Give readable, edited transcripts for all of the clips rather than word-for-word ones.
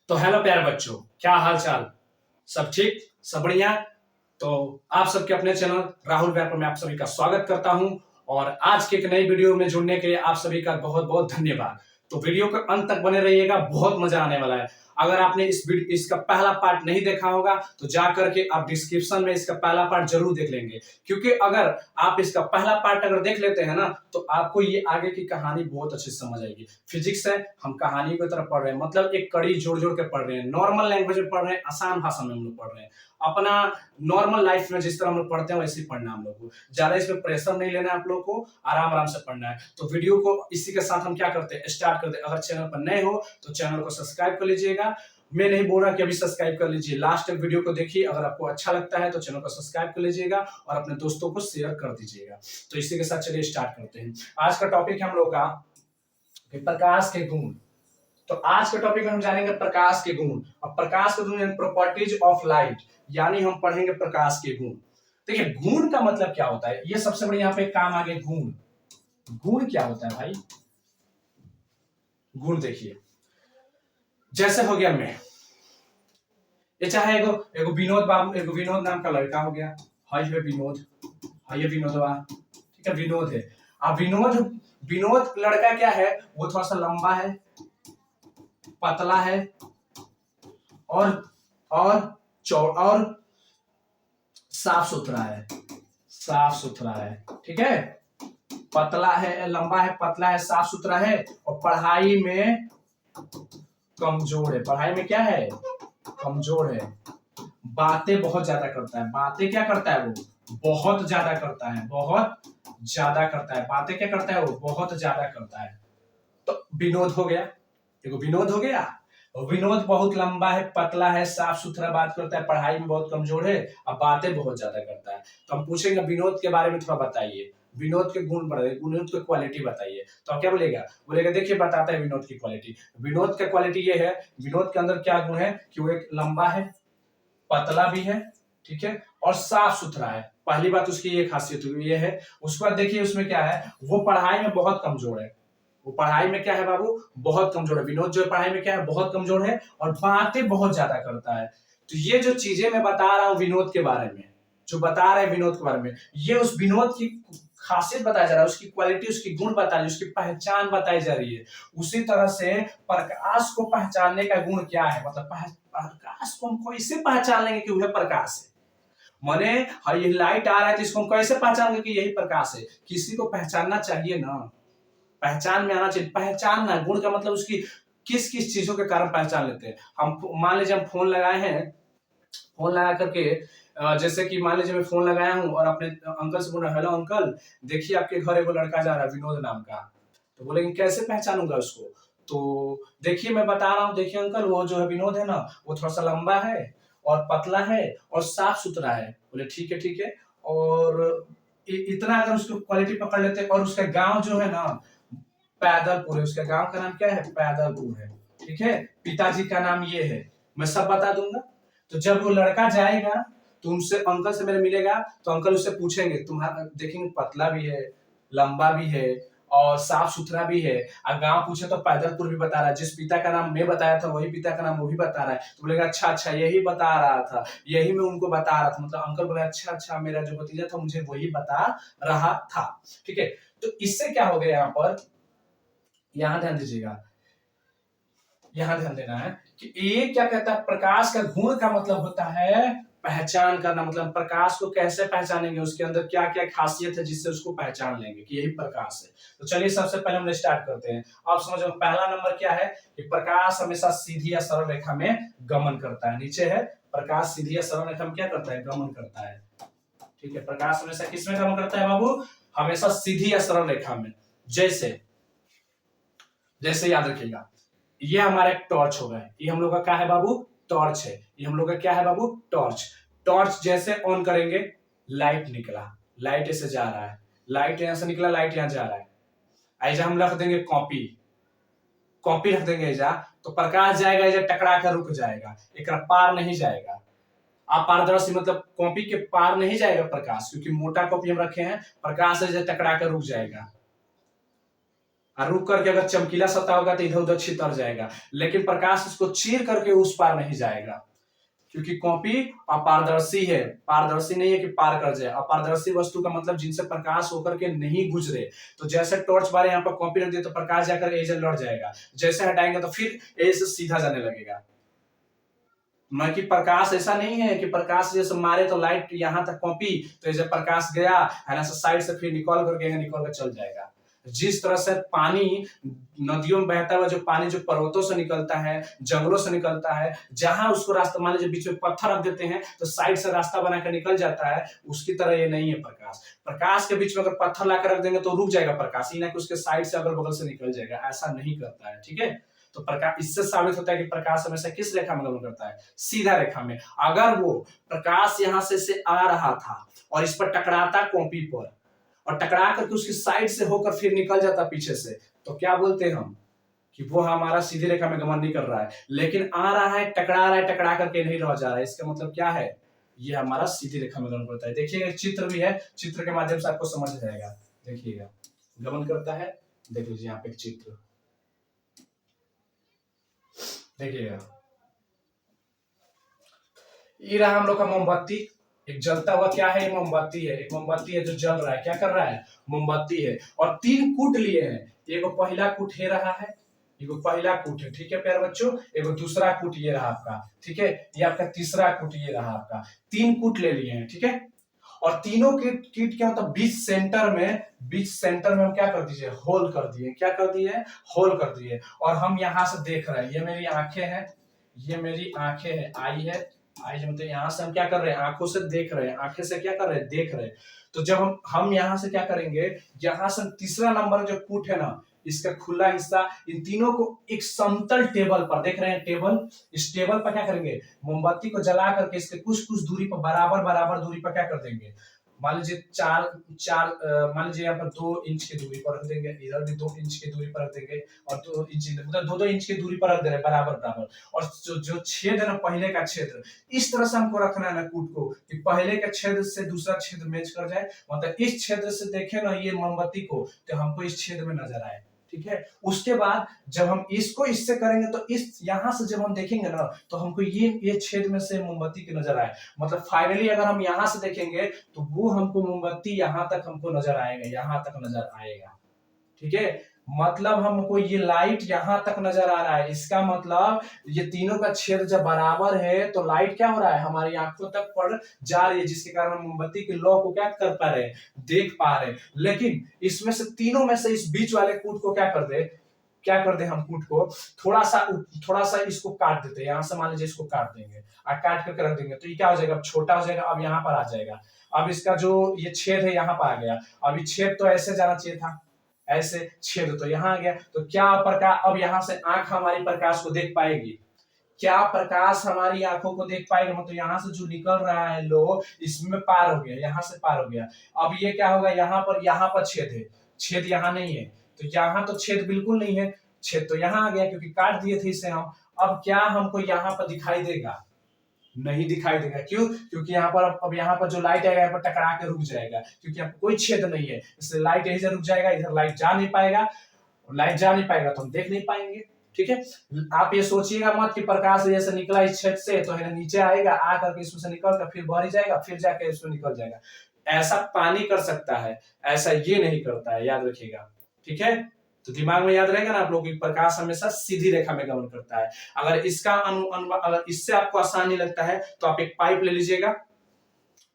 तो हेलो प्यारे बच्चों, क्या हाल चाल? सब ठीक, सब बढ़िया। तो आप सबके अपने चैनल राहुल व्यापर में आप सभी का स्वागत करता हूं और आज के एक नई वीडियो में जुड़ने के लिए आप सभी का बहुत बहुत धन्यवाद। तो वीडियो के अंत तक बने रहिएगा, बहुत मजा आने वाला है। अगर आपने इसका पहला पार्ट नहीं देखा होगा तो जा करके आप डिस्क्रिप्शन में इसका पहला पार्ट जरूर देख लेंगे, क्योंकि अगर आप इसका पहला पार्ट अगर देख लेते हैं ना तो आपको ये आगे की कहानी बहुत अच्छे से समझ आएगी। फिजिक्स है, हम कहानी की तरफ पढ़ रहे हैं, मतलब एक कड़ी जोड़ जोड़ के पढ़ रहे हैं, नॉर्मल लैंग्वेज में पढ़ रहे हैं, आसान भाषा में हम लोग पढ़ रहे हैं। अपना नॉर्मल लाइफ में जिस तरह हम लोग पढ़ते हैं वैसे ही पढ़ना हम लोग को, ज्यादा इसमें प्रेशर नहीं लेना है, आप लोग को आराम आराम से पढ़ना है। तो वीडियो को इसी के साथ हम क्या करते हैं, स्टार्ट करते हैं। अगर चैनल पर नए हो तो चैनल को सब्सक्राइब कर लीजिएगा। मैं नहीं बोल रहा कि अभी सब्सक्राइब कर लीजिए, लास्ट तक वीडियो को देखिए। अगर आपको अच्छा लगता है तो चैनल को सब्सक्राइब कर लीजिएगा और अपने दोस्तों को शेयर कर दीजिएगा। तो इसी के साथ चलिए स्टार्ट करते हैं। आज का टॉपिक है हम लोग का प्रकाश के गुण। तो आज के टॉपिक में हम जानेंगे प्रकाश के गुण। और प्रकाश के गुण प्रॉपर्टीज ऑफ लाइट, यानी हम पढ़ेंगे प्रकाश के गुण। देखिए गुण का मतलब क्या होता है, ये सबसे बड़ी यहाँ पे काम आगे गुण। गुण क्या होता है भाई? गुण देखिए, जैसे हो गया मैं, ये चाहे एगो विनोद बाबू, एगो विनोद नाम का लड़का हो गया, हाय है विनोद, हाय ये विनोदवा, ठीक है विनोद है। अब विनोद लड़का क्या है, वो थोड़ा सा लंबा है, पतला है और और साफ सुथरा है, साफ सुथरा है, ठीक है। पतला है, लंबा है, पतला है, साफ सुथरा है और पढ़ाई में कमजोर है। पढ़ाई में क्या है? कमजोर है। बातें बहुत ज्यादा करता है। बातें क्या करता है? वो बहुत ज्यादा करता है, बहुत ज्यादा करता है। बातें क्या करता है? वो बहुत ज्यादा करता है। तो विनोद हो गया, देखो विनोद हो गया। विनोद बहुत लंबा है, पतला है, साफ सुथरा बात करता है, पढ़ाई में बहुत कमजोर है और बातें बहुत ज्यादा करता है। तो हम पूछेंगे विनोद के बारे में थोड़ा बताइए, विनोद के गुण बताइए, विनोद की क्वालिटी बताइए। तो आप क्या बोलेगा? बोलेगा देखिए बताता है विनोद की क्वालिटी। विनोद का क्वालिटी ये है, विनोद के अंदर क्या गुण है कि वो एक लंबा है, पतला भी है, ठीक है, और साफ सुथरा है। पहली बात उसकी ये खासियत ये है। उसके बाद देखिए उसमें क्या है, वो पढ़ाई में बहुत कमजोर है। वो पढ़ाई में क्या है बाबू? बहुत कमजोर है। विनोद जो पढ़ाई में क्या है? बहुत कमजोर है और बातें बहुत ज्यादा करता है। तो ये जो चीजें मैं बता रहा हूं विनोद के बारे में, जो बता रहे हैं विनोद के बारे में, ये उस विनोद की खासियत बताया जा रहा है, उसकी क्वालिटी, उसकी गुण बताई जा रही है, उसकी पहचान बताई जा रही है। उसी तरह से प्रकाश को पहचानने का गुण क्या है, मतलब प्रकाश को हम कैसे पहचान लेंगे कि वह प्रकाश है? माने ये लाइट आ रहा है तो इसको हम कैसे पहचानेंगे कि यही प्रकाश है? किसी को पहचानना चाहिए ना, पहचान में आना चाहिए। पहचानना, गुण का मतलब उसकी किस किस चीजों के कारण पहचान लेते हैं। हम मान लीजिए हम फोन लगाए हैं, फोन लगा करके जैसे कि मान लीजिए मैं फोन लगाया हूं और अपने अंकल से बोल रहा हूं, हेलो अंकल देखिए आपके घर एगो लड़का जा रहा है विनोद नाम का। तो बोलेंगे कैसे पहचानूंगा उसको? तो देखिए मैं बता रहा हूँ, देखिए अंकल वो जो है विनोद है ना, वो थोड़ा सा लंबा है और पतला है और साफ सुथरा है। बोले ठीक है ठीक है। और इतना अगर उसको क्वालिटी पकड़ लेते हैं, और उसका गांव जो है ना पैदलपुर है, उसके गांव का नाम क्या है? पैदलपुर है, ठीक है। पिताजी का नाम ये है, मैं सब बता दूंगा। तो जब वो लड़का जाएगा तो उनसे, अंकल से मेरे मिलेगा तो अंकल उससे पूछेंगे, तुम्हारा देखेंगे पतला भी है, लंबा भी है और साफ सुथरा भी है। और गांव पूछे तो पैदलपुर भी बता रहा है, जिस पिता का नाम मैं बताया था वही पिता का नाम वो भी बता रहा है। तो बोलेगा अच्छा अच्छा यही बता रहा था, यही मैं उनको बता रहा था। मतलब अंकल बोले अच्छा अच्छा मेरा जो भतीजा था मुझे वही बता रहा था, ठीक है। तो इससे क्या हो गया यहाँ पर, यहां ध्यान दीजिएगा, यहां ध्यान देना है कि ये क्या कहता है, प्रकाश का गुण का मतलब होता है पहचान करना। मतलब प्रकाश को कैसे पहचानेंगे, उसके अंदर क्या क्या खासियत है जिससे उसको पहचान लेंगे कि यही प्रकाश है। तो चलिए सबसे पहले हम स्टार्ट करते हैं। आप समझो पहला नंबर क्या है कि प्रकाश हमेशा सीधी या सरल रेखा में गमन करता है। नीचे है प्रकाश सीधी या सरल रेखा में क्या करता है? गमन करता है, ठीक है। प्रकाश हमेशा किसमें गमन करता है बाबू? हमेशा सीधी या सरल रेखा में। जैसे जैसे याद रखिएगा, ये हमारा एक टॉर्च होगा, ये हम लोग का क्या है बाबू? टॉर्च है। ये हम लोग का क्या है बाबू? टॉर्च। टॉर्च जैसे ऑन करेंगे लाइट निकला, लाइट ऐसे जा रहा है, लाइट यहां से निकला, लाइट यहां जा रहा है। ऐसा हम रख देंगे कॉपी, कॉपी रख देंगे ऐसा, तो प्रकाश जाएगा ऐसा टकरा कर रुक जाएगा, एक पार नहीं जाएगा। अपारदर्शी मतलब कॉपी के पार नहीं जाएगा प्रकाश, क्योंकि मोटा कॉपी हम रखे हैं, प्रकाश ऐसे टकरा कर रुक जाएगा। और रुक करके अगर चमकीला सतह होगा तो इधर उधर छितर जाएगा, लेकिन प्रकाश इसको चीर करके उस पार नहीं जाएगा, क्योंकि कॉपी अपारदर्शी है, पारदर्शी नहीं है कि पार कर जाए। अपारदर्शी वस्तु का मतलब जिनसे प्रकाश होकर के नहीं गुजरे। तो जैसे टॉर्च बारे यहाँ पर कॉपी रख दिए तो प्रकाश जाकर ए से लड़ जाएगा, जैसे हटाएंगे तो फिर ए से सीधा जाने लगेगा। न कि प्रकाश ऐसा नहीं है कि प्रकाश जैसे मारे तो लाइट यहाँ तक कॉपी, तो जैसे प्रकाश गया है ना साइड से फिर निकल करके निकल कर चल जाएगा। जिस तरह से पानी नदियों में बहता हुआ जो पानी जो पर्वतों से निकलता है, जंगलों से निकलता है, जहां उसको रास्ता मान लीजिए बीच में पत्थर रख देते हैं तो साइड से रास्ता बनाकर निकल जाता है, उसकी तरह ये नहीं है प्रकाश। प्रकाश के बीच में अगर पत्थर लाकर रख देंगे तो रुक जाएगा प्रकाश, ही ना कि उसके साइड से अगल बगल से निकल जाएगा, ऐसा नहीं करता है। ठीक है, तो प्रकाश इससे साबित होता है कि प्रकाश हमेशा किस रेखा में गमन करता है, सीधा रेखा में। अगर वो प्रकाश यहां से आ रहा था और इस पर टकराता कॉपी पर और टकरा करके उसकी साइड से होकर फिर निकल जाता पीछे से, तो क्या बोलते हैं हम कि वो हमारा सीधी रेखा में गमन नहीं कर रहा है, लेकिन आ रहा है, टकरा करके नहीं रह जा रहा है। इसका मतलब क्या है, ये हमारा सीधी रेखा में गमन करता है। देखिएगा चित्र भी है, चित्र के माध्यम से आपको समझ जाएगा। देखिएगा गमन करता है, देख लीजिए यहाँ पे चित्र देखिएगा, ये रहा हम लोग का मोमबत्ती, एक जलता हुआ क्या है, मोमबत्ती है। एक मोमबत्ती है जो जल रहा है, क्या कर रहा है, मोमबत्ती है। और 3 कूट लिए हैं, एगो पहला कूट हे रहा है, एगो पहला कूट है, ठीक है प्यारे बच्चों, एगो दूसरा कूट ये रहा आपका, ठीक है, ये आपका तीसरा कूट ये रहा आपका, 3 कूट ले लिए हैं, ठीक है। और तीनों कीट क्या होता है, बीच सेंटर में हम क्या कर दीजिए, होल कर दिए, क्या कर दिए, होल कर दिए। और हम यहाँ से देख रहे हैं, ये मेरी आंखें हैं, ये मेरी आंखें हैं, आई है, आई मतलब यहाँ से हम क्या कर रहे हैं, आंखों से देख रहे हैं, आंखें से क्या कर रहे हैं, देख रहे हैं। तो जब हम यहाँ से क्या करेंगे, यहाँ से तीसरा नंबर जो कूट है ना, इसका खुला हिस्सा, इन तीनों को एक समतल टेबल पर, देख रहे हैं टेबल, इस टेबल पर क्या करेंगे, मोमबत्ती को जला करके इसके कुछ दूरी पर, बराबर दूरी पर क्या कर देंगे, मान लीजिए मान लीजिए यहाँ पर 2 इंच की दूरी पर रख देंगे, इधर भी 2 इंच की दूरी पर रख देंगे, और 2 इंच मतलब 2 इंच की दूरी पर रख दे रहे बराबर। और जो छेद है ना, पहले का छेद, इस तरह से हमको रखना है ना कूट को कि पहले के छेद से दूसरा छेद मैच कर जाए, मतलब इस छेद से देखे ना ये मोमबत्ती को, तो हमको इस छेद में नजर आए, ठीक है। उसके बाद जब हम इसको इससे करेंगे तो इस यहां से जब हम देखेंगे ना, तो हमको ये छेद में से मोमबत्ती की नजर आए, मतलब फाइनली अगर हम यहां से देखेंगे तो वो हमको मोमबत्ती यहां तक हमको नजर आएगा, यहां तक नजर आएगा, ठीक है। मतलब हमको ये लाइट यहां तक नजर आ रहा है, इसका मतलब ये तीनों का छेद जब बराबर है तो लाइट क्या हो रहा है, हमारी आंखों तक पड़ जा रही है, जिसके कारण हम मोमबत्ती के लौ को क्या कर पा रहे हैं, देख पा रहे हैं। लेकिन इसमें से तीनों में से इस बीच वाले कूट को क्या कर दे हम कूट को थोड़ा सा इसको काट देते हैं, यहाँ से मान लीजिए इसको काट देंगे और काट करके रख देंगे, तो ये क्या हो जाएगा, छोटा हो जाएगा, अब यहाँ पर आ जाएगा। अब इसका जो ये छेद है यहाँ पर आ गया, अब ये छेद तो ऐसे जाना चाहिए था, ऐसे छेद तो यहाँ आ गया, तो क्या प्रकाश, अब यहाँ से आंख हमारी प्रकाश को देख पाएगी, क्या प्रकाश हमारी आंखों को देख पाएगा, मतलब यहाँ से जो निकल रहा है लो, इसमें पार हो गया, यहाँ से पार हो गया। अब ये क्या होगा, यहाँ पर छेद है, छेद यहाँ नहीं है, तो यहाँ तो छेद बिल्कुल नहीं है, छेद तो यहाँ आ गया क्योंकि काट दिए थे इसे हम। अब क्या हमको यहाँ पर दिखाई देगा, नहीं दिखाई देगा, क्यों, क्योंकि यहाँ पर अब यहाँ पर जो लाइट आएगा यहाँ पर टकरा के रुक जाएगा, क्योंकि यहाँ कोई छेद नहीं है, इसलिए लाइट यहीं से रुक जाएगा, इधर लाइट जा नहीं पाएगा, तो हम देख नहीं पाएंगे, ठीक है। आप ये सोचिएगा मत कि प्रकाश जैसे निकला इस छेद से तो है नीचे आएगा, आकर के इसमें से निकल कर फिर बाहर ही जाएगा, फिर जाके इसमें निकल जाएगा, ऐसा पानी कर सकता है, ऐसा ये नहीं करता है, याद रखिएगा, ठीक है। तो दिमाग में याद रहेगा ना आप लोग की प्रकाश हमेशा सीधी रेखा में गमन करता है। अगर इसका अगर इससे आपको आसान नहीं लगता है तो आप एक पाइप ले लीजिएगा,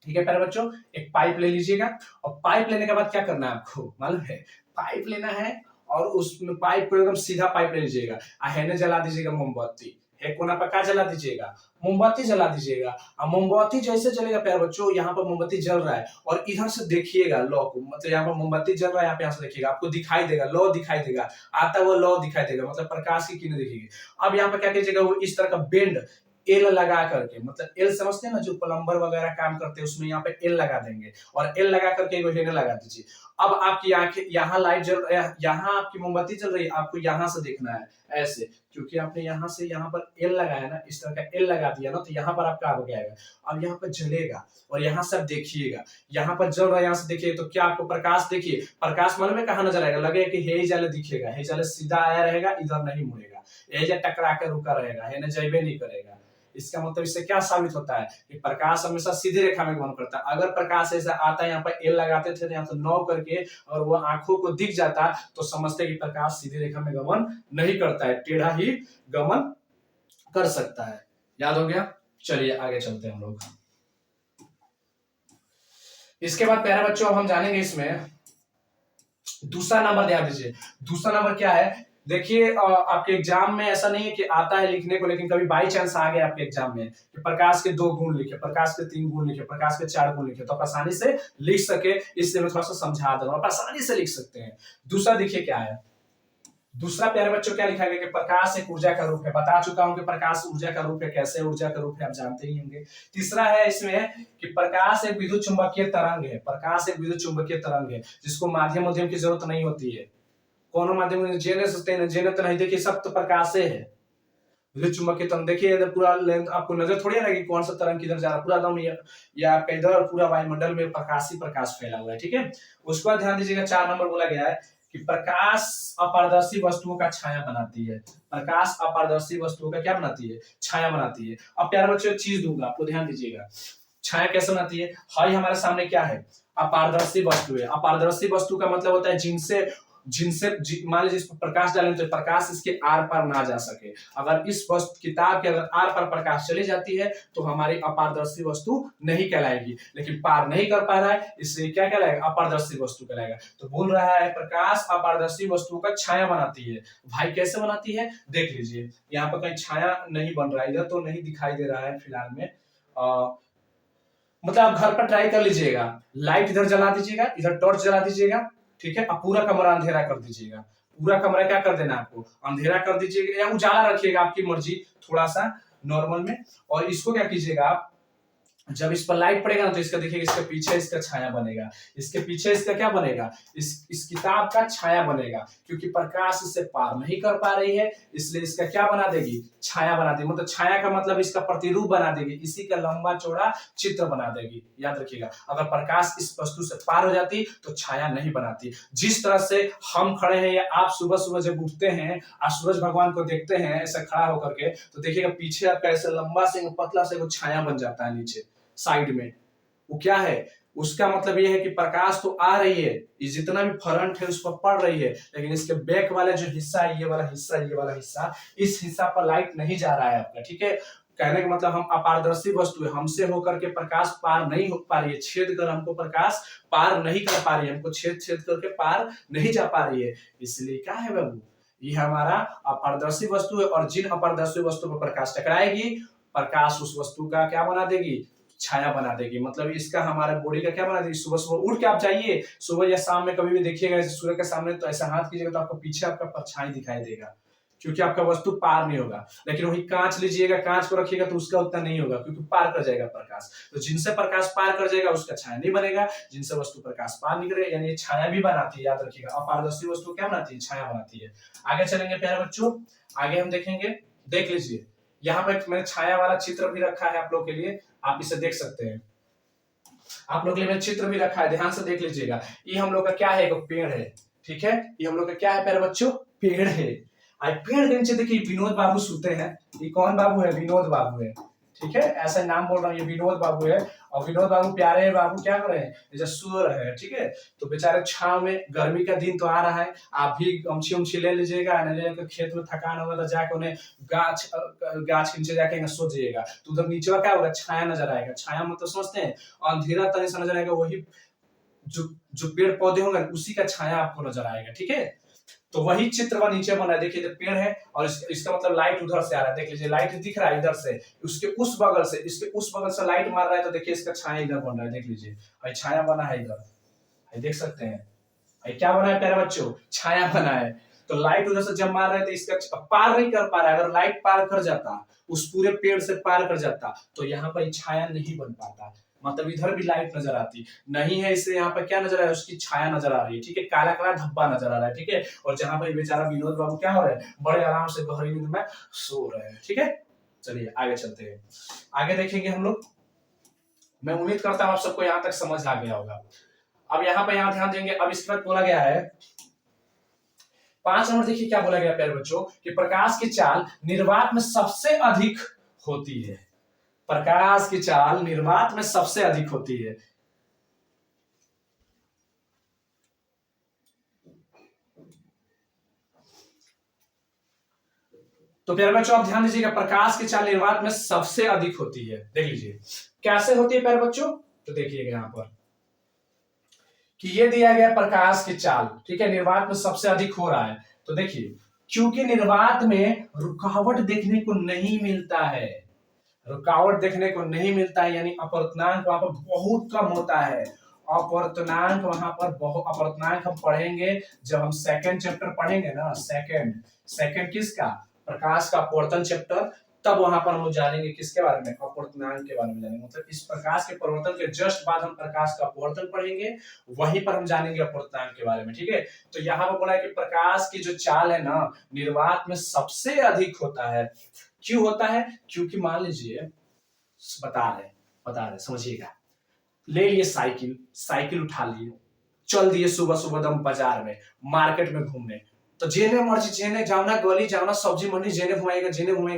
ठीक है प्यारे बच्चों, एक पाइप ले लीजिएगा, और पाइप लेने के बाद क्या करना है आपको मालूम है, पाइप लेना है और उसमें पाइप को एकदम सीधा पाइप ले लीजिएगा, हेने जला दीजिएगा मोमबत्ती, एक कोना पर क्या जला दीजिएगा, मोमबत्ती जला दीजिएगा। और मोमबत्ती जैसे चलेगा प्यारे बच्चों, यहाँ पर मोमबत्ती जल रहा है और इधर से देखिएगा लौ को, मतलब यहाँ पर मोमबत्ती जल रहा है, यहाँ से देखिएगा, आपको दिखाई देगा, लौ दिखाई देगा, आता हुआ लौ दिखाई देगा, मतलब प्रकाश की किरणें दिखेगी। अब यहाँ पर क्या कीजिएगा, वो इस तरह का बेंड एल लगा करके, मतलब एल समझते हैं ना, जो प्लम्बर वगैरह काम करते हैं उसमें यहाँ पे एल लगा देंगे और एल लगा करके एक हेडर लगा दीजिए। अब आपकी आंखें, यहाँ लाइट जल, यहाँ आपकी मोमबत्ती चल रही है, आपको यहाँ से देखना है ऐसे, क्योंकि आपने यहाँ से यहाँ पर एल लगाया ना, इस तरह का एल लगा दिया ना, तो यहाँ पर आपका हो जाएगा। अब यहाँ पर जलेगा और यहाँ से आप देखिएगा, यहाँ पर जल रहा है, यहाँ से देखिए तो क्या आपको प्रकाश, देखिए प्रकाश मन में कहाँ नजर आएगा, लगेगा कि हे जाले दिखेगा, हे जाले सीधा आया रहेगा, इधर नहीं मुड़ेगा, हे जा टकरा के रुका रहेगा, हे न जैबे नहीं करेगा। इसका मतलब इससे क्या साबित होता है कि प्रकाश हमेशा सीधी रेखा में गमन करता है। अगर प्रकाश ऐसा आता है, यहाँ पर एल लगाते थे यहाँ तो 9 करके और वो आंखों को दिख जाता तो समझते कि प्रकाश सीधी रेखा में गमन नहीं करता है, टेढ़ा ही गमन कर सकता है। याद हो गया? चलिए आगे चलते हैं हम लोग। इसके बाद प्यारे बच्चों अब हम जानेंगे इसमें दूसरा नंबर, ध्यान दीजिए दूसरा नंबर क्या है। देखिए आपके एग्जाम में ऐसा नहीं है कि आता है लिखने को, लेकिन कभी बाई चांस आ गया आपके एग्जाम में कि प्रकाश के 2 गुण लिखे, प्रकाश के 3 गुण लिखे, प्रकाश के 4 गुण लिखे, तो आप आसानी से लिख सके, इसलिए मैं थोड़ा सा समझा दे रहा हूं, आप आसानी से लिख सकते हैं। दूसरा देखिए क्या है, दूसरा प्यारे बच्चों क्या लिखा गया कि प्रकाश एक ऊर्जा का रूप है, बता चुका हूं कि प्रकाश ऊर्जा का रूप है, कैसे ऊर्जा का रूप है आप जानते ही होंगे। तीसरा है इसमें कि प्रकाश एक विद्युत चुंबकीय तरंग है, प्रकाश एक विद्युत चुंबकीय तरंग है जिसको माध्यम की जरूरत नहीं होती है। कौन माध्यम जेने से जेने तो नहीं, देखिए सब तो प्रकाश है। विद्युत चुंबकीय तरंग देखिए पूरा लेंथ आपको नजर थोड़ी आएगी कौन सा तरंग किधर जा रहा है, पूरा दम या आपका इधर पूरा वायुमंडल में प्रकाश ही प्रकाश फैला हुआ है, ठीक है। उसके बाद ध्यान दीजिएगा 4 नंबर बोला गया है कि प्रकाश अपारदर्शी वस्तुओं का छाया बनाती है, प्रकाश अपारदर्शी वस्तुओं का क्या बनाती है, छाया बनाती है। अब प्यारे बच्चों एक चीज दूंगा आपको, ध्यान दीजिएगा छाया कैसे बनाती है। हाई हमारे सामने क्या है, अपारदर्शी वस्तु है। अपारदर्शी वस्तु का मतलब होता है जिनसे जिनसे मान लीजिए इस पर प्रकाश डालें तो प्रकाश इसके आर पार ना जा सके। अगर इस वस्तु किताब के अगर आर पार प्रकाश चली जाती है तो हमारी अपारदर्शी वस्तु नहीं कहलाएगी, लेकिन पार नहीं कर पा रहा है इसलिए क्या कहलाएगा, अपारदर्शी वस्तु कहलाएगा। तो बोल रहा है प्रकाश अपारदर्शी वस्तु का छाया बनाती है। भाई कैसे बनाती है देख लीजिए, यहाँ पर कहीं छाया नहीं बन रहा है, इधर तो नहीं दिखाई दे रहा है फिलहाल में, मतलब आप घर पर ट्राई कर लीजिएगा, लाइट इधर जला दीजिएगा, इधर टॉर्च जला दीजिएगा, ठीक है। अब पूरा कमरा अंधेरा कर दीजिएगा, पूरा कमरा क्या कर देना आपको, अंधेरा कर दीजिएगा या उजाला रखिएगा, आपकी मर्जी, थोड़ा सा नॉर्मल में। और इसको क्या कीजिएगा आप, जब इस पर लाइट पड़ेगा ना तो इसका देखिए इसके पीछे इसका छाया बनेगा, इसके पीछे इसका क्या बनेगा, इस किताब का छाया बनेगा, क्योंकि प्रकाश इससे पार नहीं कर पा रही है इसलिए इसका क्या बना देगी, छाया बना देगी। मतलब छाया का मतलब इसका प्रतिरूप बना देगी, इसी का लंबा चौड़ा चित्र बना देगी। याद रखिएगा अगर प्रकाश इस वस्तु से पार हो जाती तो छाया नहीं बनाती। जिस तरह से हम खड़े हैं या आप सुबह सुबह जब उठते हैं आप सूरज भगवान को देखते हैं ऐसा खड़ा होकर के, तो देखिएगा पीछे आपका ऐसे लंबा से पतला से छाया बन जाता है नीचे साइड में, वो क्या है, उसका मतलब ये है कि प्रकाश तो आ रही है, ये जितना भी फ्रंट है उस पर पड़ रही है, लेकिन इसके बैक वाला जो हिस्सा है, ये वाला हिस्सा, इस हिस्सा पर लाइट नहीं जा रहा है आपका, ठीक है। कहने का मतलब हम अपारदर्शी वस्तु है, हमसे होकर के प्रकाश पार नहीं हो पा रही है, छेद कर हमको प्रकाश पार नहीं कर पा रही है, हमको छेद करके पार नहीं जा पा रही है। इसलिए क्या है बाबू, ये हमारा अपारदर्शी वस्तु है और जिन अपारदर्शी वस्तु पर प्रकाश टकराएगी प्रकाश उस वस्तु का क्या बना देगी, छाया बना देगी। मतलब इसका हमारे बॉडी का क्या बना देगी, सुबह सुबह उठ के आप जाइए, सुबह या शाम में कभी भी देखिएगा सूर्य के सामने तो ऐसा हाथ कीजिएगा तो आपको पीछे आपका परछाई दिखाई देगा, क्योंकि आपका वस्तु पार नहीं होगा। लेकिन वही कांच लीजिएगा, कांच को रखिएगा तो उसका उतना नहीं होगा क्योंकि पार कर जाएगा प्रकाश। तो जिनसे प्रकाश पार कर जाएगा उसका छाया नहीं बनेगा, जिनसे वस्तु प्रकाश पार नहीं करेगा यानी छाया भी बनाती है। याद रखिएगा अपारदर्शी वस्तु क्या बनाती है, छाया बनाती है। आगे चलेंगे प्यारे बच्चों, आगे हम देखेंगे, देख लीजिए यहाँ पे मैंने छाया वाला चित्र भी रखा है आप लोग के लिए, आप इसे देख सकते हैं। आप लोग के लिए मैंने चित्र भी रखा है, ध्यान से देख लीजिएगा। ये हम लोग का क्या है, एक पेड़ है, ठीक है। ये हम लोग का क्या है प्यारे बच्चों, पेड़ है। आज पेड़ के नीचे देखिए विनोद बाबू सोते हैं। ये कौन बाबू है, विनोद बाबू है, ठीक है। ऐसा नाम बोल रहा हूँ, ये विनोद बाबू है। और विनोद बाबू प्यारे बाबू क्या कर रहे हैं, जैसे सो रहे हैं, ठीक है। तो बेचारे छाव में, गर्मी का दिन तो आ रहा है, आप भी गमछी उमछी ले लीजिएगा, खेत में थकान होगा तो जाके उन्हें गाछ के नीचे जाके सो जाइएगा, तो उधर नीचे क्या होगा, छाया नजर आएगा। छाया मतलब समझते हैं, अंधेरा तनी सा नजर आएगा, वही जो पेड़ पौधे होंगे उसी का छाया आपको नजर आएगा, ठीक है। तो वही चित्र वह नीचे बना है, देखिए पेड़ है और इसका मतलब लाइट उधर से आ रहा है, देख लीजिए लाइट दिख रहा है इधर से, उसके उस बगल से, इसके उस बगल से लाइट मार रहा है, तो देखिए इसका छाया इधर बन रहा है, देख लीजिए भाई छाया बना है इधर, देख सकते हैं क्या बना है प्यारे बच्चों, छाया बना है। तो लाइट उधर से जब मार रहे थे इसका पार नहीं कर पा रहा है। अगर लाइट पार कर जाता, उस पूरे पेड़ से पार कर जाता, तो यहाँ पर छाया नहीं बन पाता, मतलब इधर भी लाइट नजर आती नहीं है, इससे यहाँ पर क्या नजर आ रहा है, उसकी छाया नजर आ रही है, ठीक है, काला काला धब्बा नजर आ रहा है, ठीक है। और जहां पर बेचारा विनोद बाबू क्या हो रहे हैं, बड़े आराम से गहरी नींद में सो रहे हैं, ठीक है। चलिए आगे चलते हैं, आगे देखेंगे हम लोग। मैं उम्मीद करता हूं आप सबको यहाँ तक समझ आ गया होगा। अब यहाँ पे यहाँ ध्यान देंगे, अब इसके बाद बोला गया है 5 नंबर, देखिए क्या बोला गया प्यारे बच्चों कि प्रकाश की चाल निर्वात में सबसे अधिक होती है। प्रकाश की चाल निर्वात में सबसे अधिक होती है। तो प्यारे बच्चों आप ध्यान दीजिएगा, प्रकाश की चाल निर्वात में सबसे अधिक होती है। देख लीजिए कैसे होती है प्यारे बच्चों, तो देखिएगा यहाँ पर कि ये दिया गया प्रकाश की चाल, ठीक है, निर्वात में सबसे अधिक हो रहा है। तो देखिए क्योंकि निर्वात में रुकावट देखने को नहीं मिलता है, रुकावट देखने को नहीं मिलता है, यानी अपवर्तनांक वहां पर बहुत कम होता है। अपवर्तनांक वहां पर बहुत, अपवर्तनांक हम पढ़ेंगे जब हम सेकंड चैप्टर पढ़ेंगे ना, सेकंड किसका, प्रकाश का अपवर्तन चैप्टर, तब वहां पर हम जानेंगे किसके बारे में, अपवर्तनांक के बारे में जानेंगे। मतलब इस प्रकाश के परिवर्तन के जस्ट बाद हम प्रकाश का अपवर्तन पढ़ेंगे, वहीं पर हम जानेंगे अपवर्तनांक के बारे में, ठीक है। तो यहाँ पर बोला है कि प्रकाश की जो चाल है ना निर्वात में सबसे अधिक होता है। क्यों होता है, क्योंकि मान लीजिए बता रहे समझिएगा, ले लिए साइकिल उठा लिए, चल दिए सुबह सुबह दम बाजार में, मार्केट में घूमने, तो जेने मर्जी जेने जाना, गली जाना, सब्जी मंडी, जेने घुमाएगा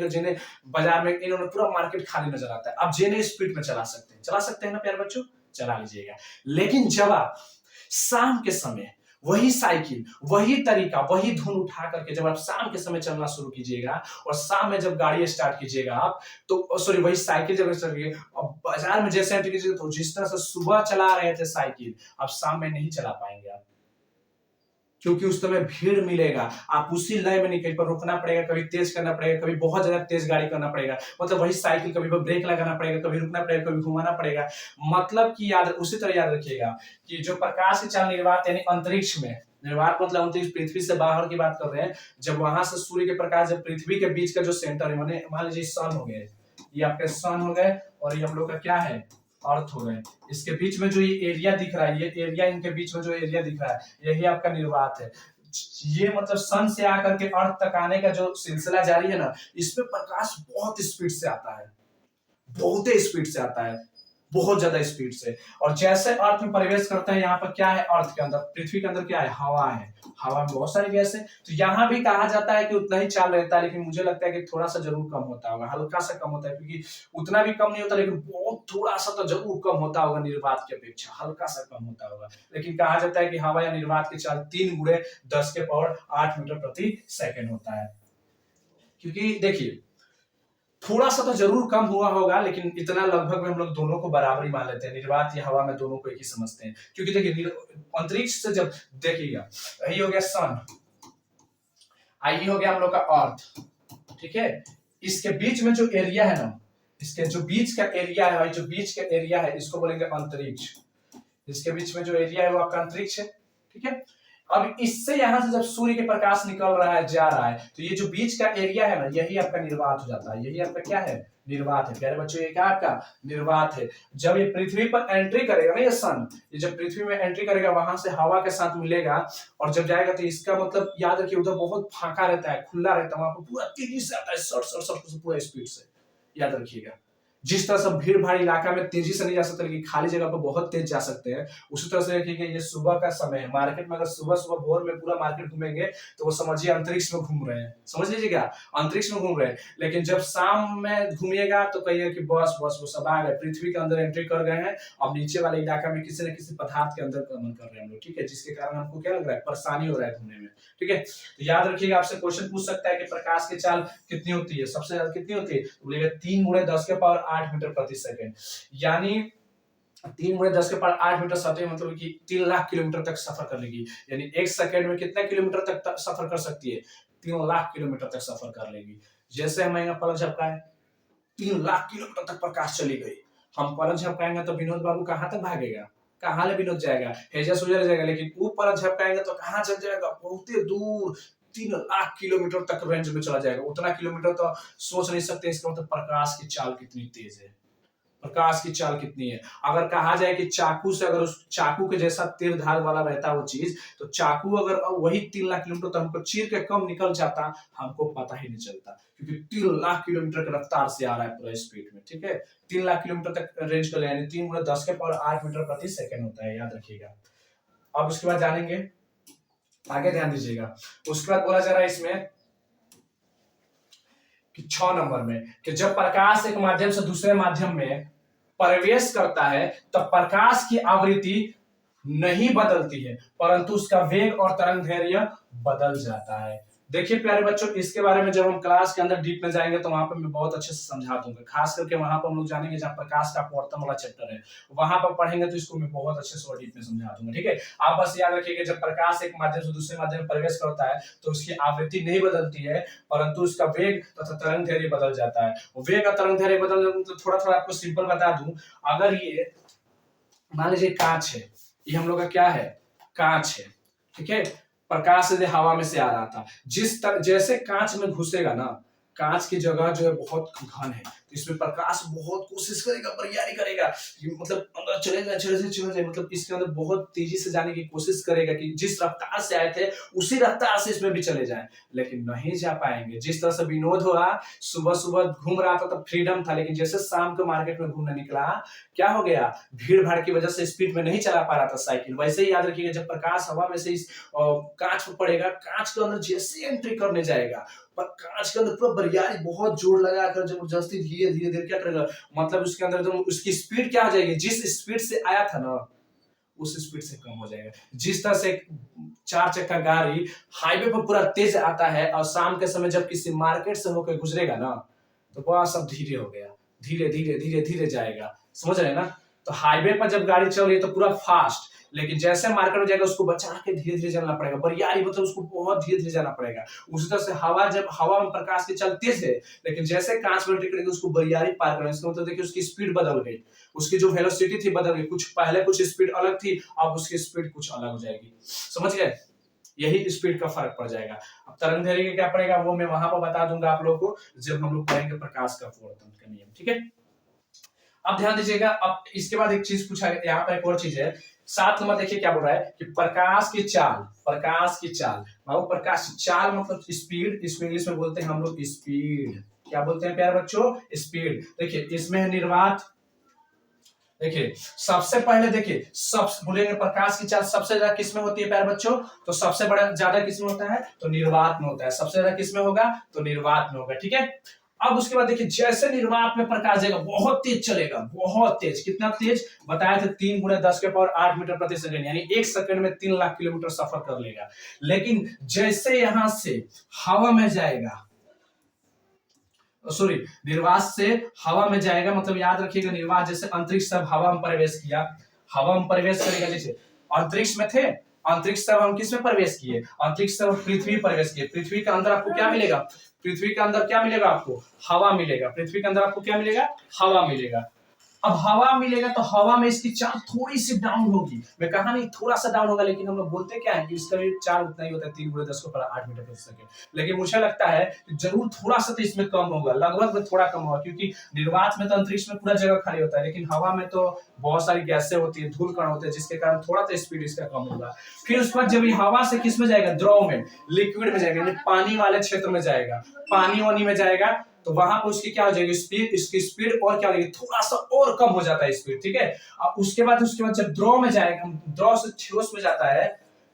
जेने बाजार में, इन्होंने पूरा मार्केट खाली नजर आता है। अब जेने स्पीड में चला सकते हैं ना प्यारे बच्चों, चला लीजिएगा। लेकिन जब आप शाम के समय वही साइकिल, वही तरीका, वही धुन उठा करके जब आप शाम के समय चलना शुरू कीजिएगा, और शाम में जब गाड़ी स्टार्ट कीजिएगा आप, तो सॉरी वही साइकिल जब चलिए, अब बाजार में जैसे एंट्री कीजिएगा, तो जिस तरह से सुबह चला रहे थे साइकिल, अब शाम में नहीं चला पाएंगे आप, क्योंकि उस समय भीड़ मिलेगा, आप उसी लय में नहीं, कहीं पर रुकना पड़ेगा, कभी तेज करना पड़ेगा, कभी बहुत ज्यादा तेज गाड़ी करना पड़ेगा, मतलब वही साइकिल कभी ब्रेक लगाना पड़ेगा, कभी रुकना पड़ेगा, कभी घुमाना पड़ेगा। मतलब कि याद, उसी तरह याद रखिएगा कि जो प्रकाश की चाल निर्वात यानी अंतरिक्ष में, निर्वात मतलब अंतरिक्ष, पृथ्वी से बाहर की बात कर रहे हैं, जब वहां से सूर्य के प्रकाश जब पृथ्वी के बीच का जो सेंटर है, माने मान लीजिए सन हो गए, ये आपके सन हो गए, और ये हम लोग का क्या है, अर्थ हो गए, इसके बीच में जो ये एरिया दिख रहा है, ये एरिया, इनके बीच में जो एरिया दिख रहा है, यही आपका निर्वात है। ये मतलब सन से आकर के अर्थ तक आने का जो सिलसिला जारी है ना, इसमें प्रकाश बहुत स्पीड से आता है, बहुत स्पीड से आता है, बहुत ज्यादा स्पीड से। और जैसे अर्थ में प्रवेश करते हैं, यहाँ पर क्या है, अर्थ के अंदर, पृथ्वी के अंदर क्या है, हवा है, हवा में बहुत सारी गैस है, तो यहाँ भी कहा जाता है कि उतना ही चाल रहता है, लेकिन मुझे लगता है कि थोड़ा सा जरूर कम होता होगा, हल्का सा कम होता है, क्योंकि उतना भी कम नहीं होता, लेकिन बहुत थोड़ा सा तो जरूर कम होता होगा, निर्वात की अपेक्षा हल्का सा कम होता होगा। लेकिन कहा जाता है कि हवा या निर्वात की चाल 3 गुणे 10 के पावर 8 मीटर प्रति सेकेंड होता है। क्योंकि देखिए थोड़ा सा तो जरूर कम हुआ होगा, लेकिन इतना लगभग में हम लोग दोनों को बराबर ही मान लेते हैं, निर्वात या हवा में दोनों को एक ही समझते हैं। क्योंकि देखिए अंतरिक्ष से जब देखिएगा, यही हो गया सन, आई हो गया हम लोग का अर्थ, ठीक है, इसके बीच में जो एरिया है ना, इसके जो बीच का एरिया है, जो बीच का एरिया है, इसको बोलेंगे अंतरिक्ष, इसके बीच में जो एरिया है वो आपका अंतरिक्ष है, ठीक है। अब इससे यहां से जब सूर्य के प्रकाश निकल रहा है, जा रहा है, तो ये जो बीच का एरिया है ना, यही आपका निर्वात हो जाता है, यही आपका क्या है, निर्वात है प्यारे बच्चों, ये क्या आपका निर्वात है। जब ये पृथ्वी पर एंट्री करेगा ना, ये सन, ये जब पृथ्वी में एंट्री करेगा, वहां से हवा के साथ मिलेगा, और जब जाएगा तो इसका मतलब याद रखिए उधर बहुत फाका रहता है, खुला रहता है, वहां पर पूरा तेजी से आता है, सर पूरा स्पीड से, याद रखिएगा। जिस तरह से भीड़ भाड़ इलाका में तेजी से नहीं जा सकते, लेकिन खाली जगह पर बहुत तेज जा सकते हैं, उसी तरह से देखिए ये सुबह का समय है, मार्केट में अगर सुबह सुबह भोर में पूरा मार्केट घूमेंगे, तो वो समझिए अंतरिक्ष में घूम रहे हैं, समझ लीजिएगा, अंतरिक्ष में घूम रहे हैं। लेकिन जब शाम में घूमिएगा तो कहिए कि बस बस वो सब आ गए, पृथ्वी के अंदर एंट्री कर गए हैं, अब नीचे वाले इलाका में किसी न किसी पदार्थ के अंदर गमन कर रहे हैं हम लोग, ठीक है, जिसके कारण हमको क्या लग रहा है, परेशानी हो रहा है घूमने में, ठीक है। तो याद रखिएगा, आपसे क्वेश्चन पूछ सकता है कि प्रकाश की चाल कितनी होती है, सबसे ज्यादा कितनी होती है, बोलिएगा 3 गुणे 10 के पावर 8 मीटर प्रति सेकंड, यानी 3 गुणे 10 के पावर 8 मीटर सतह, मतलब कि 3 लाख किलोमीटर तक सफर कर लेगी, यानी 1 सेकंड में कितना किलोमीटर तक सफर कर सकती है, 3 लाख किलोमीटर तक सफर कर लेगी। जैसे हम यहाँ पलक झपकाए, 3 लाख किलोमीटर तक प्रकाश चली गई, हम पलक झपकाएंगे तो विनोद बाबू कहाँ तक भागेगा, कहाँ ले विनोद जाएगा, हेजा सुजा जाएगा, लेकिन वो पलक झपकाएंगे तो कहाँ चल जाएगा, बहुत दूर, 3 लाख किलोमीटर तक रेंज में चला जाएगा। उतना किलोमीटर तो सोच नहीं सकते, इसका मतलब प्रकाश की चाल कितनी तेज है, प्रकाश की चाल कितनी है। अगर कहा जाए कि चाकू से, अगर उस चाकू के जैसा तीर धार वाला रहता वो चीज, तो चाकू अगर वही 3 लाख किलोमीटर तो हमको चीर के कम निकल जाता, हमको पता ही नहीं चलता, क्योंकि 3 लाख किलोमीटर की रफ्तार से आ रहा है पूरा स्पीड में, ठीक है। 3 लाख किलोमीटर तक रेंज कर ले, यानी 3 × 10⁸ होता है, याद रखिएगा। अब उसके बाद जानेंगे आगे, ध्यान दीजिएगा। उसके बाद बोला जा रहा है इसमें कि 6 नंबर में कि जब प्रकाश एक माध्यम से दूसरे माध्यम में प्रवेश करता है तब प्रकाश की आवृत्ति नहीं बदलती है, परंतु उसका वेग और तरंग दैर्घ्य बदल जाता है। देखिए प्यारे बच्चों, इसके बारे में जब हम क्लास के अंदर डीप में जाएंगे तो वहां पर मैं बहुत अच्छे से समझा दूंगा, खास करके वहां पर हम लोग जानेंगे जहां प्रकाश का अपवर्तन वाला चैप्टर है, वहां पर पढ़ेंगे तो इसको मैं बहुत अच्छे से और डीप में समझा दूंगा, ठीक है। आप बस याद रखिएगा, जब प्रकाश एक माध्यम से दूसरे माध्यम में प्रवेश करता है तो उसकी आवृत्ति नहीं बदलती है, परंतु उसका वेग तथा तरंग दैर्घ्य बदल जाता है। वेग और तरंग दैर्घ्य बदल, तो थोड़ा थोड़ा आपको सिंपल बता दूं, अगर ये मान लीजिए कांच है, ये हम लोग का क्या है, कांच है, ठीक है। प्रकाश से हवा में से आ रहा था, जैसे कांच में घुसेगा ना, कांच की जगह जो है बहुत घन है, तो इसमें प्रकाश बहुत कोशिश करेगा, प्रयारी करेगा, मतलब अंदर चलेगा, चले जाए, मतलब इसके अंदर बहुत तेजी से जाने की कोशिश करेगा कि जिस रफ्तार से आए थे उसी रफ्तार से इसमें भी चले जाएं, लेकिन नहीं जा पाएंगे। जिस तरह से विनोद हुआ, सुबह सुबह घूम रहा था तब फ्रीडम था, लेकिन जैसे शाम को मार्केट में घूमने निकला, क्या हो गया, भीड़ भाड़ की वजह से स्पीड में नहीं चला पा रहा था साइकिल। वैसे ही याद रखिएगा, जब प्रकाश हवा में से इस कांच पर पड़ेगा, कांच के अंदर जैसे एंट्री करने जाएगा, पर कांच के अंदर पूरा बरियारी बहुत जोर लगाकर जबरदस्ती धीरे धीरे धीरे क्या करेगा, मतलब उसके अंदर जो उसकी स्पीड क्या हो जाएगी, जिस स्पीड से आया था ना उस स्पीड से कम हो जाएगा। जिस तरह से 4 चक्का गाड़ी हाईवे पर पूरा तेज आता है और शाम के समय जब किसी मार्केट से होकर गुजरेगा ना, तो वह सब धीरे हो गया, धीरे धीरे धीरे धीरे जाएगा, समझ रहे हैं ना। तो हाईवे पर जब गाड़ी चल रही है तो पूरा फास्ट, लेकिन जैसे मार्केट में जाएगा उसको बचा के धीरे धीरे चलना पड़ेगा, बरियारी मतलब उसको बहुत धीरे धीरे जाना पड़ेगा। उसी तरह से हवा, जब हवा में प्रकाश की चाल तेज है, लेकिन जैसे कांच में एंट्री करेगी उसको बरियारी पार करना, इसका मतलब देखिए उसकी स्पीड बदल गई, उसकी जो वेलोसिटी थी बदल गई, कुछ पहले कुछ स्पीड अलग थी, अब उसकी स्पीड कुछ अलग हो जाएगी, समझ गए। यही स्पीड का फर्क पड़ जाएगा। अब तरंग दैर्घ्य क्या पड़ेगा वो मैं वहां पर बता दूंगा आप लोगों को, जब हम लोग पढ़ेंगे प्रकाश का अपवर्तन का नियम, ठीक है। अब ध्यान दीजिएगा, अब इसके बाद एक चीज पूछा, यहाँ पर एक और चीज है, 7 नंबर देखिए क्या बोल रहा है कि प्रकाश की चाल, प्रकाश की चाल, बाबू प्रकाश की चाल मतलब स्पीड, इसको इंग्लिश में बोलते हैं हम लोग स्पीड, क्या बोलते हैं प्यारे बच्चों, स्पीड। देखिए इसमें है निर्वात, देखिए सबसे पहले देखिए, सब बोलेंगे प्रकाश की चाल सबसे ज्यादा किसमें होती है प्यारे बच्चों, तो सबसे बड़ा ज्यादा किसमें होता है, तो निर्वात में होता है, सबसे ज्यादा किसमें होगा, तो निर्वात में होगा, ठीक है। अब उसके बाद देखिए, जैसे निर्वात में प्रकाश जाएगा बहुत तेज चलेगा, बहुत तेज, कितना तेज बताया था, 3 × 10⁸ मीटर प्रति सेकंड, यानी 1 सेकंड में 3 लाख किलोमीटर सफर कर लेगा। लेकिन जैसे यहां से हवा में जाएगा, सॉरी निर्वात से हवा में जाएगा, मतलब याद रखिएगा निर्वात जैसे अंतरिक्ष से हवा में प्रवेश किया, हवा में प्रवेश करेगा, जैसे अंतरिक्ष में थे, अंतरिक्ष से हम किस में प्रवेश किए, अंतरिक्ष से पृथ्वी प्रवेश किए, पृथ्वी के अंदर आपको क्या मिलेगा, पृथ्वी के अंदर क्या मिलेगा आपको, हवा मिलेगा, पृथ्वी के अंदर आपको क्या मिलेगा, हवा मिलेगा। अब हवा मिलेगा तो हवा में इसकी चाल थोड़ी सी डाउन होगी, मैं कहा नहीं थोड़ा सा डाउन होगा, लेकिन हम लोग बोलते क्या है कि इसका भी चाल उतना ही होता है, 3 × 10⁸ मीटर प्रति सेकंड, लेकिन मुझे लगता है कि जरूर थोड़ा सा तो इसमें कम होगा, लगभग में थोड़ा कम होगा, क्योंकि निर्वात में तो अंतरिक्ष में पूरा जगह खाली होता है, लेकिन हवा में तो बहुत सारी गैसें होती है, धूल कण होते हैं, जिसके कारण थोड़ा सा स्पीड इसका कम होगा। फिर उसके बाद जब ये हवा से किस में जाएगा, द्रव में, लिक्विड में जाएगा, यानी पानी वाले क्षेत्र में जाएगा, पानी वानी में जाएगा, तो वहां पर उसकी क्या हो जाएगी स्पीड, इसकी स्पीड और क्या हो जाएगी, थोड़ा सा और कम हो जाता है स्पीड, ठीक है। अब उसके बाद जब द्रव में जाएगा, द्रव से ठोस में जाता है,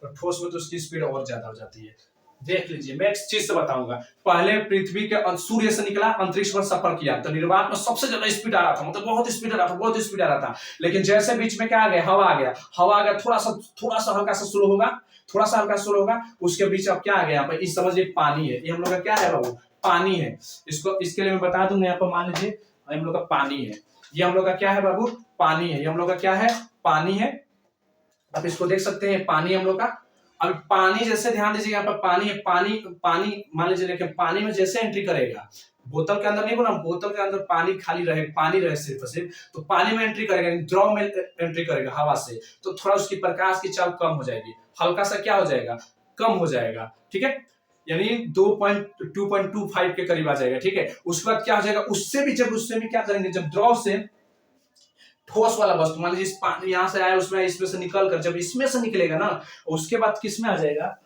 तो ठोस में तो उसकी स्पीड और ज्यादा हो जाती है। देख लीजिए, मैं एक चीज से बताऊंगा, पहले पृथ्वी के सूर्य से निकला, अंतरिक्ष पर सफर किया, तो निर्वात में सबसे ज्यादा स्पीड आ रहा था, मतलब बहुत स्पीड आ रहा था, बहुत स्पीड आ रहा था, लेकिन जैसे बीच में क्या आ गया, हवा आ गया, हवा आ गया, थोड़ा सा हल्का सा स्लो होगा, थोड़ा सा हल्का स्लो होगा, उसके बीच अब क्या आ गया, यहाँ पर इस समझिए पानी है, ये हम लोग का क्या है बाबू, पानी है। इसको इसके लिए मैं बता दूंगा, यहाँ पर मान लीजिए हम लोग का पानी है, ये हम लोग का क्या है बाबू, पानी है, ये हम लोग का क्या है, पानी है। आप इसको देख सकते हैं, पानी हम लोग का। अब पानी जैसे ध्यान दीजिए, यहाँ पर पानी है, पानी पानी मान लीजिए, लेकिन पानी में जैसे एंट्री करेगा, बोतल के अंदर नहीं बोला, बोतल के अंदर पानी खाली रहे, पानी रहे सिर्फ सिर्फ, तो पानी में एंट्री करेगा, द्रव में एंट्री करेगा हवा से, तो थोड़ा उसकी प्रकाश की चाल कम हो जाएगी, हल्का सा क्या हो जाएगा, कम हो जाएगा, ठीक है। यानी 2.25 के करीब आ जाएगा, ठीक है। उसके बाद क्या हो जाएगा, उससे भी क्या करेंगे, जब द्रव से ठोस वाला वस्तु, मान लीजिए पानी यहां से आया, उसमें इसमें से निकल कर जब इसमें से निकलेगा ना, उसके बाद किस में आ जाएगा,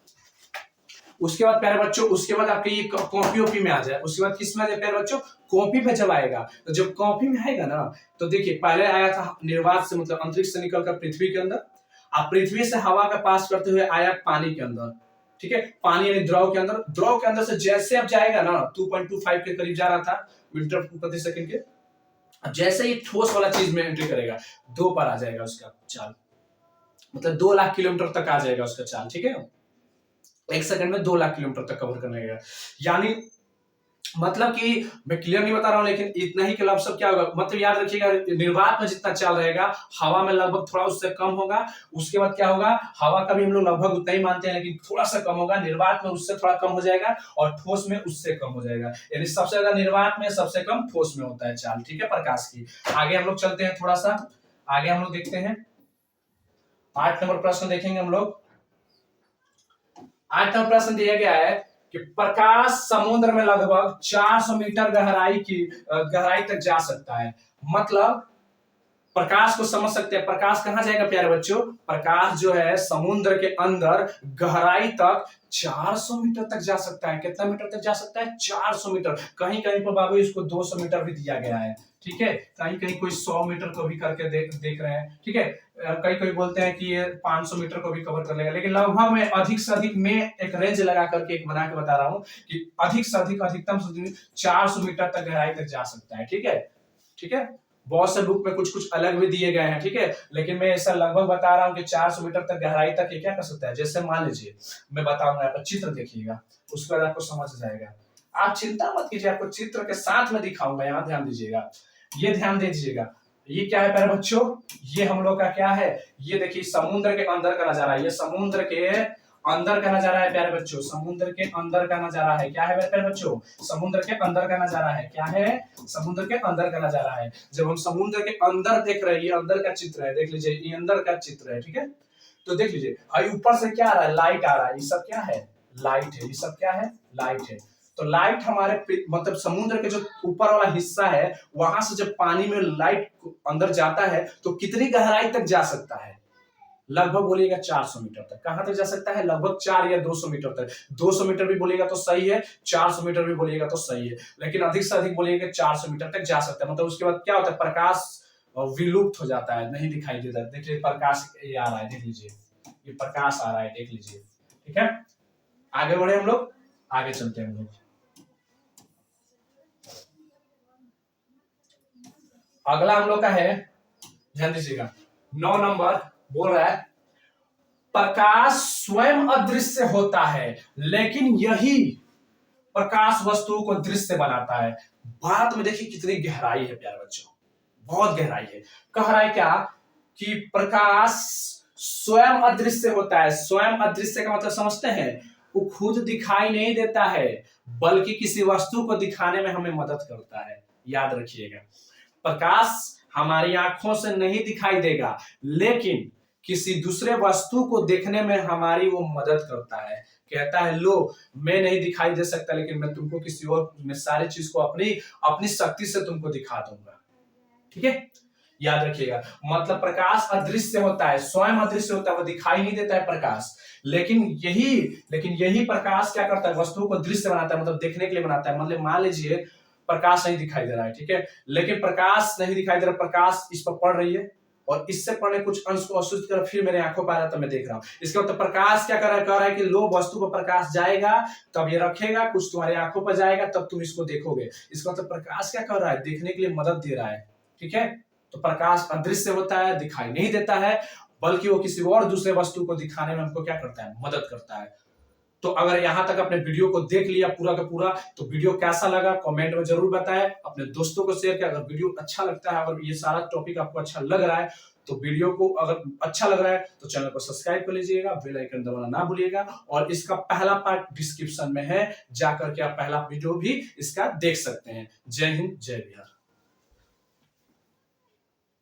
उसके बाद प्यारे बच्चों, उसके बाद आपके ये कॉपी ओपी में आ जाए, उसके बाद किस में आ जाए प्यारे बच्चों, कॉपी पे जब आएगा, तो जब कॉपी में आएगा ना, तो देखिए पहले आया था निर्वात से, मतलब अंतरिक्ष से निकलकर पृथ्वी के अंदर, अब पृथ्वी से हवा का पास करते हुए आया पानी के अंदर, ठीक है, पानी यानी द्रव के अंदर, द्रव के अंदर से जैसे अब जाएगा ना 2.25 के करीब जा रहा था मीटर प्रति सेकंड के, अब जैसे ही ठोस वाला चीज में एंट्री करेगा, 2 पर आ जाएगा उसका चाल, मतलब 2 लाख किलोमीटर तक आ जाएगा उसका चाल, ठीक है, 1 सेकंड में 2 लाख किलोमीटर तक कवर करने का, यानी मतलब कि मैं क्लियर नहीं बता रहा हूं, लेकिन इतना ही कि सब क्या होगा, मतलब याद रखिएगा, निर्वात में जितना चाल रहेगा, हवा में लगभग थोड़ा उससे कम होगा, उसके बाद क्या होगा, हवा का भी हम लोग लगभग उतना ही मानते हैं, लेकिन थोड़ा सा कम होगा, निर्वात में उससे थोड़ा कम हो जाएगा, और ठोस में उससे कम हो जाएगा, यानी सबसे ज्यादा निर्वात में, सबसे कम ठोस में होता है चाल, ठीक है, प्रकाश की। आगे हम लोग चलते हैं, थोड़ा सा आगे हम लोग देखते हैं, 8 नंबर प्रश्न देखेंगे हम लोग। 8 नंबर प्रश्न दिया गया है कि प्रकाश समुद्र में लगभग 400 मीटर गहराई तक जा सकता है, मतलब प्रकाश को समझ सकते हैं, प्रकाश कहां जाएगा प्यारे बच्चों, प्रकाश जो है समुद्र के अंदर गहराई तक 400 मीटर तक जा सकता है, कितना मीटर तक जा सकता है, 400 मीटर, कहीं कहीं पर बाबू इसको 200 मीटर भी दिया गया है, ठीक है, कहीं कहीं कोई 100 मीटर को भी करके देख रहे हैं, ठीक है, कई कोई बोलते हैं कि ये 500 मीटर को भी कवर कर लेगा, लेकिन लगभग में अधिक से अधिक, मैं एक रेंज लगा करके एक बना के बता रहा हूं कि अधिक से अधिक, अधिकतम से 400 मीटर तक गहराई तक जा सकता है, ठीक है, ठीक है, बहुत से बुक में कुछ कुछ अलग भी दिए गए हैं, ठीक है, लेकिन मैं ऐसा लगभग बता रहा हूं कि 400 मीटर तक गहराई तक ये क्या कर सकता है, जैसे मान लीजिए मैं बताऊंगा, यहाँ पर चित्र देखिएगा, उसके बाद आपको समझ जाएगा, आप चिंता मत कीजिए, आपको चित्र के साथ में दिखाऊंगा, यहाँ ध्यान दीजिएगा, ये ध्यान दे दीजिएगा, ये क्या है प्यारे बच्चों, ये हम लोग का क्या है, ये देखिए समुद्र के अंदर का नजारा, ये समुद्र के अंदर का नजारा है प्यारे बच्चों, समुद्र के अंदर का नजारा है, क्या है प्यारे बच्चों, समुद्र के अंदर का नजारा है, क्या है, समुद्र के अंदर का नजारा है, जब हम समुद्र के अंदर देख रहे हैं, ये अंदर का चित्र है, देख लीजिए ये अंदर का चित्र है, ठीक है, तो देख लीजिए ऊपर से क्या आ रहा है, लाइट आ रहा है, ये सब क्या है, लाइट है, ये सब क्या है, लाइट है, तो लाइट हमारे मतलब समुद्र के जो ऊपर वाला हिस्सा है, वहां से जब पानी में लाइट अंदर जाता है, तो कितनी गहराई तक जा सकता है, लगभग बोलिएगा 400 मीटर तक, कहां तक जा सकता है, लगभग 4 या 200 मीटर तक, 200 मीटर भी बोलिएगा तो सही है, 400 मीटर भी बोलिएगा तो सही है, लेकिन अधिक से अधिक बोलिएगा 400 मीटर तक जा सकता है, मतलब उसके बाद क्या होता है, प्रकाश विलुप्त हो जाता है, नहीं दिखाई देता, देख लीजिए प्रकाश ये आ रहा है, देख लीजिए ये प्रकाश आ रहा है, देख लीजिए, ठीक है, आगे बढ़े हम लोग, आगे चलते हैं हम लोग, अगला हम लोग का है, ध्यान दीजिएगा, 9 नंबर बोल रहा है, प्रकाश स्वयं अदृश्य होता है, लेकिन यही प्रकाश वस्तुओं को दृश्य बनाता है, बात में देखिए कितनी गहराई है प्यारे बच्चों, बहुत गहराई है, कह रहा है क्या कि प्रकाश स्वयं अदृश्य होता है, स्वयं अदृश्य का मतलब समझते हैं, वो खुद दिखाई नहीं देता है, बल्कि किसी वस्तु को दिखाने में हमें मदद करता है, याद रखिएगा, प्रकाश हमारी आंखों से नहीं दिखाई देगा, लेकिन किसी दूसरे वस्तु को देखने में हमारी वो मदद करता है, कहता है लो मैं नहीं दिखाई दे सकता, लेकिन मैं तुमको किसी और, मैं सारी चीज को अपनी अपनी शक्ति से तुमको दिखा दूंगा, ठीक है, याद रखिएगा, मतलब प्रकाश अदृश्य होता है, स्वयं अदृश्य होता है, वो दिखाई नहीं देता है प्रकाश, लेकिन यही प्रकाश क्या करता है, वस्तुओं को दृश्य बनाता है, मतलब देखने के लिए बनाता है, मतलब मान लीजिए प्रकाश नहीं दिखाई दे रहा है, ठीक है, लेकिन प्रकाश नहीं दिखाई दे रहा, प्रकाश इस पर पड़ रही है, और इससे पड़े कुछ अंश को अशुद्ध कर फिर मेरे आंखों पर आ रहा है, तो मैं देख रहा हूं, इसके मतलब प्रकाश क्या कर रहा है, कह रहा है कि लो वस्तु पर प्रकाश जाएगा तब ये रखेगा, कुछ तुम्हारी आंखों पर जाएगा तब तुम इसको देखोगे, इसका मतलब प्रकाश क्या कर रहा है, देखने के लिए मदद दे रहा है, ठीक है, तो प्रकाश अदृश्य होता है, दिखाई नहीं देता है, बल्कि वो किसी और दूसरे वस्तु को दिखाने में हमको क्या करता है, मदद करता है। तो अगर यहां तक अपने वीडियो को देख लिया पूरा का पूरा, तो वीडियो कैसा लगा कमेंट में जरूर बताएं, अपने दोस्तों को शेयर करें, अगर वीडियो अच्छा लगता है, अगर ये सारा टॉपिक आपको अच्छा लग रहा है, तो वीडियो को अगर अच्छा लग रहा है तो चैनल को सब्सक्राइब कर लीजिएगा, बेल आइकन दबाना ना भूलिएगा, और इसका पहला पार्ट डिस्क्रिप्शन में है, जाकर के आप पहला वीडियो भी इसका देख सकते हैं। जय हिंद, जय बिहार।